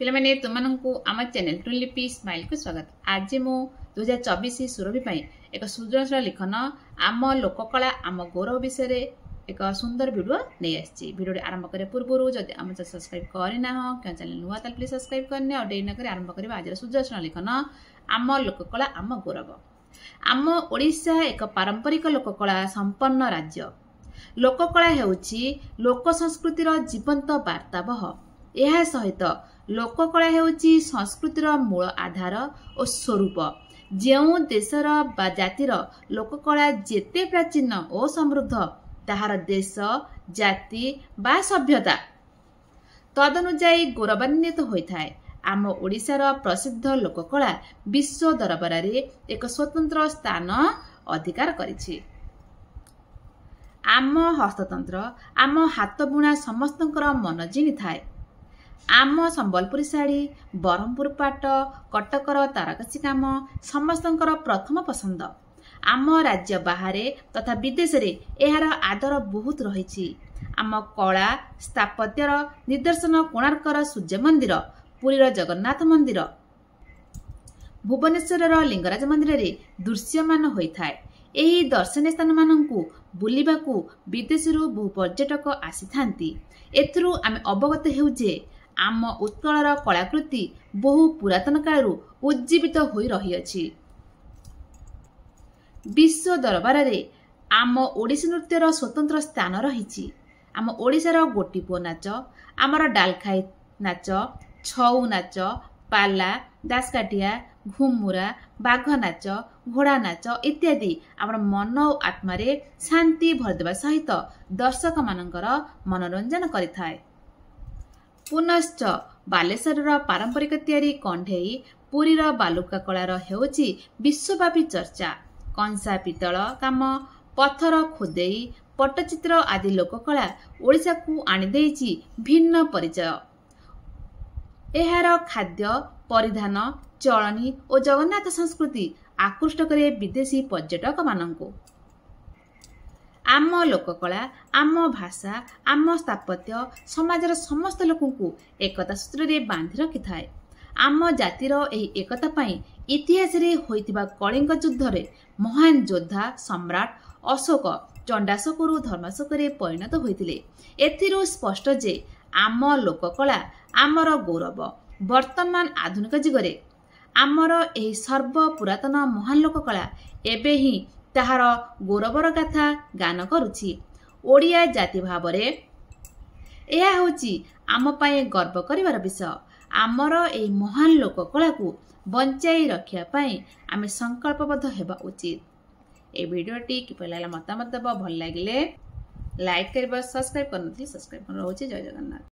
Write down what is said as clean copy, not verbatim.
पिलामाने तुमको आम channel टुनलिपि smile को स्वागत। आज मु 2024 सुरभि एक सृजनशील लिखन आम लोककला आम गौरव विषय एक सुंदर वीडियो नहीं आसी। वीडियो आरंभ करे पूर्व जदि आम चैनल सब्सक्राइब करना क्या चैनल नुआ ताल प्लीज सब्सक्राइब करने और डेरी नक आरंभ करें आज सृजनशील लिखन आम लोककला आम गौरव। आम ओडिशा एक पारंपरिक लोककला संपन्न राज्य। लोककला हेउछि लोक संस्कृतिर जीवंत वार्तावह। यह सहित लोककला हेउछि संस्कृतिर मूल आधार और स्वरूप। जो देशर बा जातिर लोककला जेते प्राचीन और समृद्ध ताहार देश जाति बा सभ्यता तदनुजाई गौरवान्वित होइथाय। आम ओडिशार प्रसिद्ध लोककला विश्व दरबार एक स्वतंत्र स्थान अधिकार करिछि। आम हस्ततंत्र आम हाथ बुणा समस्तंकर मन जिनि थाए। आम संबलपुरी शाढ़ी बरहमपुर पाट कटकर तारकसी काम समस्तंकर प्रथम पसंद। आम राज्य बाहर तथा विदेश रे एहार आदर बहुत रही। आम कला स्थापत्यर निदर्शन कोणार्कर सूर्य मंदिर, पुरीर जगन्नाथ मंदिर, भुवनेश्वर लिंगराज मंदिर रे दृश्यमान होइथाय। एही दर्शनीय स्थान मानकु बुलिबाकु विदेशरू बहु पर्यटक आसीथांती। एथरू आमे अवगत हेउजे आम उत्कलर कलाकृति बहु पुरातन कालरू उज्जीवित होई रही अछि। विश्व दरबार रे आम ओडिसी नृत्यर स्वतंत्र स्थान रही। आम ओडिशार गोटीपुओ नाच, आमर डालखाई नाच, छऊ नाच, पाला, दासकाठिया, घुमुरा, बाघ नाच, घोड़ा नाच इत्यादि आमर मन और आत्मारे शांति भरदेवा सहित दर्शक मानकर मनोरंजन करिथाय। पुनश्च बालेश्वर पारंपरिक तैयारी कंढेई, पुरीर बालुका कलार हेउछि विश्वव्यापी चर्चा। कंसा पितल काम, पत्थर खोदेई, पट्टचित्र आदि लोककला ओडिशा को आनी देइछि भिन्न परिचय। एहार खाद्य, परिधान, चलनी और जगन्नाथ संस्कृति आकृष्ट करे विदेशी पर्यटक मानंको। आम लोककला, आम भाषा, आम स्थापत्य समाजर समस्त लोकंकु एकता सूत्र रे बांधि रखिथाय। आम जातिर एही एकता पई इतिहास रे होइतिबा कलिंग युद्ध रे महान योद्धा सम्राट अशोक चंडाशोकरू धर्माशोकरे परिणत होइतिले। एथिरु स्पष्ट जे आम लोककला आमर गौरव। वर्तमान आधुनिक जुगरे आमर एही सर्व पुरातन महान लोककला एबे ही ताहार गौरवर गाथा गान करुछि। ओडिया जाति भावरे एहा होछि आम पाए गर्व करिवार विषय। आमर एही महान लोककला को बंचाई रखिया पाए आमे संकल्पबद्ध हेबा उचित। ए वीडियोटी किपरि लागला मतामत देबो। भल लागिले लाइक करबा, सब्सक्राइब करनथि सब्सक्राइब कर रहउछि। जय जगन्नाथ।